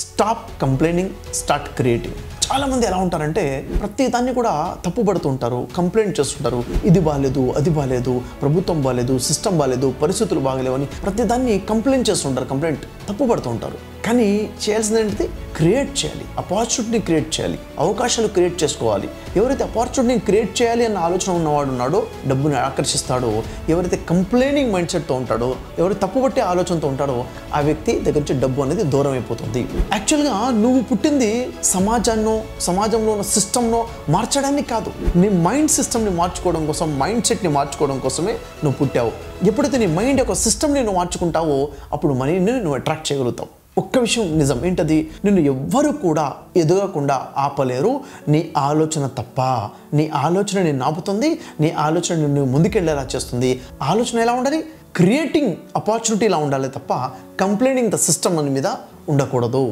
Stop complaining, start creating. చాలామంది ఎలా ఉంటారంటే ప్రతి దాన్ని కూడా తప్పు పడుతుంటారు, కంప్లైంట్ చేస్తుంటారు. ఇది బాగాలేదు, అది బాగాలేదు, ప్రభుత్వం బాగాలేదు, సిస్టమ్ బాగాలేదు, పరిస్థితులు బాగాలేవు అని ప్రతి దాన్ని కంప్లైంట్ చేస్తుంటారు, తప్పు పడుతూ ఉంటారు. కానీ చేయాల్సింది ఏంటిది? క్రియేట్ చేయాలి, ఆపర్చునిటీని క్రియేట్ చేయాలి, అవకాశాలు క్రియేట్ చేసుకోవాలి. ఎవరైతే ఆపర్చునిటీని క్రియేట్ చేయాలి అన్న ఆలోచన ఉన్నవాడు ఉన్నాడో డబ్బుని ఆకర్షిస్తాడో, ఎవరైతే కంప్లైనింగ్ మైండ్ సెట్తో ఉంటాడో, ఎవరైతే తప్పుపట్టే ఆలోచనతో ఉంటాడో ఆ వ్యక్తి దగ్గర నుంచి డబ్బు అనేది దూరం అయిపోతుంది. యాక్చువల్గా నువ్వు పుట్టింది సమాజంలో ఉన్న సిస్టమ్ను మార్చడానికి కాదు, నీ మైండ్ సిస్టమ్ని మార్చుకోవడం కోసం, మైండ్ సెట్ని మార్చుకోవడం కోసమే నువ్వు పుట్టావు. ఎప్పుడైతే నీ మైండ్ యొక్క సిస్టమ్ని నువ్వు మార్చుకుంటావో అప్పుడు మనీని నువ్వు అట్రాక్ట్ చేయగలుగుతావు. ఒక్క విషయం నిజం ఏంటది? నిన్ను ఎవ్వరూ కూడా ఎదగకుండా ఆపలేరు, నీ ఆలోచన తప్ప. నీ ఆలోచన నిన్ను ఆపుతుంది, నీ ఆలోచన నిన్ను ముందుకెళ్ళేలా చేస్తుంది. ఆలోచన ఎలా ఉండాలి? క్రియేటింగ్ ఆపర్చునిటీ ఇలా ఉండాలి తప్ప కంప్లైనింగ్ ద సిస్టమ్ అని మీద ఉండకూడదు.